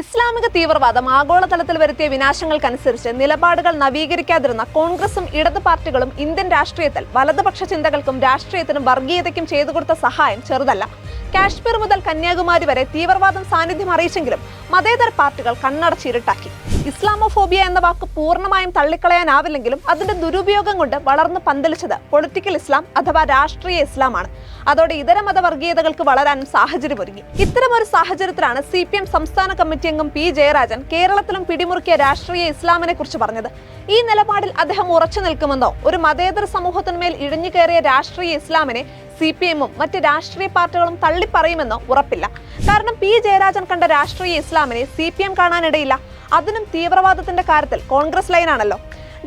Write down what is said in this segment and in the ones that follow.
ഇസ്ലാമിക തീവ്രവാദം ആഗോളതലത്തിൽ വരുത്തിയ വിനാശങ്ങൾക്കനുസരിച്ച് നിലപാടുകൾ നവീകരിക്കാതിരുന്ന കോൺഗ്രസും ഇടത് പാർട്ടികളും ഇന്ത്യൻ രാഷ്ട്രീയത്തിൽ വലതുപക്ഷ ചിന്തകൾക്കും രാഷ്ട്രീയത്തിനും വർഗീയതയ്ക്കും ചെയ്തു കൊടുത്ത സഹായം ചെറുതല്ല. കാശ്മീർ മുതൽ കന്യാകുമാരി വരെ തീവ്രവാദം സാന്നിധ്യം അറിയിച്ചെങ്കിലും മതേതര പാർട്ടികൾ കണ്ണടച്ചിരുട്ടാക്കി. ഇസ്ലാമോഫോബിയ എന്ന വാക്ക് പൂർണ്ണമായും തള്ളിക്കളയാനാവില്ലെങ്കിലും അതിന്റെ ദുരുപയോഗം കൊണ്ട് വളർന്നു പന്തലിച്ചത് പൊളിറ്റിക്കൽ ഇസ്ലാം അഥവാ രാഷ്ട്രീയ ഇസ്ലാമാണ്. അതോടെ ഇതര മതവർഗീയതകൾക്ക് വളരാനും സാഹചര്യമൊരുങ്ങി. ഇത്തരമൊരു സാഹചര്യത്തിലാണ് CPM സംസ്ഥാന കമ്മിറ്റി അംഗം P. ജയരാജൻ കേരളത്തിലും പിടിമുറുക്കിയ രാഷ്ട്രീയ ഇസ്ലാമിനെ കുറിച്ച് പറഞ്ഞത്. ഈ നിലപാടിൽ അദ്ദേഹം ഉറച്ചു നിൽക്കുമെന്നോ ഒരു മതേതര സമൂഹത്തിന്മേൽ ഇഴഞ്ഞു കയറിയ രാഷ്ട്രീയ ഇസ്ലാമിനെ CPM-ഉം മറ്റ് രാഷ്ട്രീയ പാർട്ടികളും തള്ളിപ്പറയുമെന്നോ ഉറപ്പില്ല. കാരണം P. ജയരാജൻ കണ്ട രാഷ്ട്രീയ ഇസ്ലാമിനെ CPM കാണാനിടയില്ല. അതിനും തീവ്രവാദത്തിന്റെ കാര്യത്തിൽ കോൺഗ്രസ് ലൈനാണല്ലോ.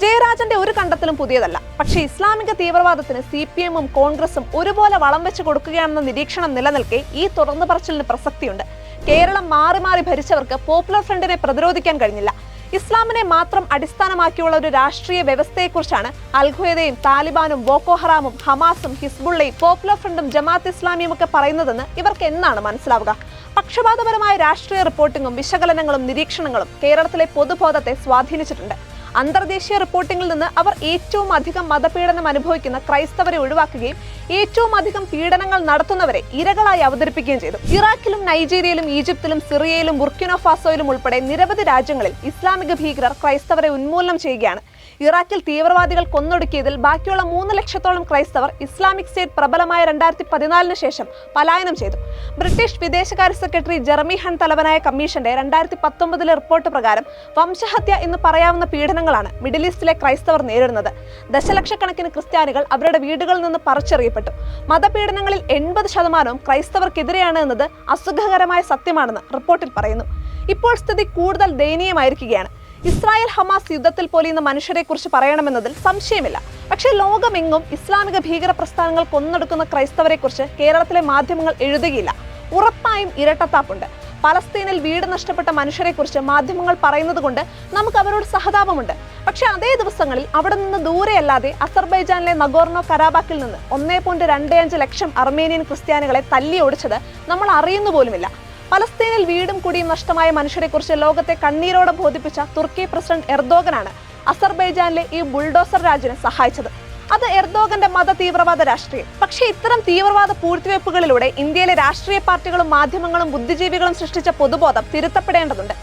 ജയരാജന്റെ ഒരു കണ്ടെത്തലും പുതിയതല്ല. പക്ഷേ ഇസ്ലാമിക തീവ്രവാദത്തിന് CPM-ഉം കോൺഗ്രസും ഒരുപോലെ വളം വെച്ച് കൊടുക്കുകയാണെന്ന നിരീക്ഷണം നിലനിൽക്കെ ഈ തുറന്നു പറച്ചിലിന് പ്രസക്തിയുണ്ട്. കേരളം മാറി മാറി ഭരിച്ചവർക്ക് പോപ്പുലർ ഫ്രണ്ടിനെ പ്രതിരോധിക്കാൻ കഴിഞ്ഞില്ല. ഇസ്ലാമിനെ മാത്രം അടിസ്ഥാനമാക്കിയുള്ള ഒരു രാഷ്ട്രീയ വ്യവസ്ഥയെക്കുറിച്ചാണ് അൽഖ്വയ്ദയും താലിബാനും ബോക്കോ ഹറാമും ഹമാസും ഹിസ്ബുള്ളയും പോപ്പുലർ ഫ്രണ്ടും ജമാഅത്ത് ഇസ്ലാമിയും ഒക്കെ പറയുന്നതെന്ന് ഇവർക്ക് എന്നാണ് മനസ്സിലാവുക? പക്ഷപാതപരമായ രാഷ്ട്രീയ റിപ്പോർട്ടിങ്ങും വിശകലനങ്ങളും നിരീക്ഷണങ്ങളും കേരളത്തിലെ പൊതുബോധത്തെ സ്വാധീനിച്ചിട്ടുണ്ട്. അന്തർദേശീയ റിപ്പോർട്ടിംഗിൽ നിന്ന് അവർ ഏറ്റവും അധികം മതപീഡനം അനുഭവിക്കുന്ന ക്രൈസ്തവരെ ഒഴിവാക്കുകയും ഏറ്റവും അധികം പീഡനങ്ങൾ നടത്തുന്നവരെ ഇരകളായി അവതരിപ്പിക്കുകയും ചെയ്തു. ഇറാഖിലും നൈജീരിയയിലും ഈജിപ്തിലും സിറിയയിലും ബുർക്കിനോ ഫാസോയിലും ഉൾപ്പെടെ നിരവധി രാജ്യങ്ങളിൽ ഇസ്ലാമിക ഭീകരർ ക്രൈസ്തവരെ ഉന്മൂലനം ചെയ്യുകയാണ്. ഇറാഖിൽ തീവ്രവാദികൾ കൊന്നൊടുക്കിയതിൽ ബാക്കിയുള്ള 3 ലക്ഷത്തോളം ക്രൈസ്തവർ ഇസ്ലാമിക് സ്റ്റേറ്റ് പ്രബലമായ 2014 ശേഷം പലായനം ചെയ്തു. ബ്രിട്ടീഷ് വിദേശകാര്യ സെക്രട്ടറി ജെറമി ഹണ്ട് തലവനായ കമ്മീഷന്റെ 2019 റിപ്പോർട്ട് പ്രകാരം വംശഹത്യ എന്ന് പറയാവുന്ന പീഡനങ്ങളാണ് മിഡിൽ ഈസ്റ്റിലെ ക്രൈസ്തവർ നേരിടുന്നത്. ദശലക്ഷക്കണക്കിന് ക്രിസ്ത്യാനികൾ അവരുടെ വീടുകളിൽ നിന്ന് പറിച്ചെറിയപ്പെട്ടു. മതപീഡനങ്ങളിൽ 80% ക്രൈസ്തവർക്കെതിരെയാണ് എന്നത് അസുഖകരമായ സത്യമാണെന്ന് റിപ്പോർട്ടിൽ പറയുന്നു. ഇപ്പോൾ സ്ഥിതി കൂടുതൽ ദയനീയമായിരിക്കുകയാണ്. ഇസ്രായേൽ ഹമാസ് യുദ്ധത്തിൽ പൊലിയുന്ന മനുഷ്യരെ കുറിച്ച് പറയണമെന്നതിൽ സംശയമില്ല. പക്ഷേ ലോകമെങ്ങും ഇസ്ലാമിക ഭീകര പ്രസ്ഥാനങ്ങൾ കൊന്നൊടുക്കുന്ന ക്രൈസ്തവരെ കുറിച്ച് കേരളത്തിലെ മാധ്യമങ്ങൾ എഴുതുകയില്ല. ഉറപ്പായും ഇരട്ടത്താപ്പുണ്ട്. പലസ്തീനിൽ വീട് നഷ്ടപ്പെട്ട മനുഷ്യരെ കുറിച്ച് മാധ്യമങ്ങൾ പറയുന്നത് കൊണ്ട് നമുക്ക് അവരോട് സഹതാപമുണ്ട്. പക്ഷെ അതേ ദിവസങ്ങളിൽ അവിടെ നിന്ന് ദൂരെയല്ലാതെ അസർബൈജാനിലെ നഗോർണോ കരാബാക്കിൽ നിന്ന് 1.25 ലക്ഷം അർമേനിയൻ ക്രിസ്ത്യാനികളെ തല്ലി ഓടിച്ചത് നമ്മൾ അറിയുന്നു പോലുമില്ല. പലസ്തീനിൽ വീടും കുടിയും നഷ്ടമായ മനുഷ്യരെക്കുറിച്ച് ലോകത്തെ കണ്ണീരോടെ ബോധിപ്പിച്ച തുർക്കി പ്രസിഡന്റ് എർദോഗനാണ് അസർബൈജാനിലെ ഈ ബുൾഡോസർ രാജിനെ സഹായിച്ചത്. അത് എർദോഗന്റെ മത തീവ്രവാദ രാഷ്ട്രീയം. പക്ഷേ ഇത്തരം തീവ്രവാദ പൂഴ്ത്തിവെപ്പുകളിലൂടെ ഇന്ത്യയിലെ രാഷ്ട്രീയ പാർട്ടികളും മാധ്യമങ്ങളും ബുദ്ധിജീവികളും സൃഷ്ടിച്ച പൊതുബോധം തിരുത്തപ്പെടേണ്ടതുണ്ട്.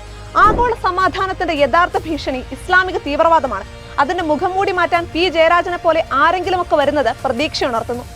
ആഗോള സമാധാനത്തിന്റെ യഥാർത്ഥ ഭീഷണി ഇസ്ലാമിക തീവ്രവാദമാണ്. അതിന്റെ മുഖം മൂടി മാറ്റാൻ P. ജയരാജനെ പോലെ ആരെങ്കിലുമൊക്കെ വരുന്നത് പ്രതീക്ഷയുണർത്തുന്നു.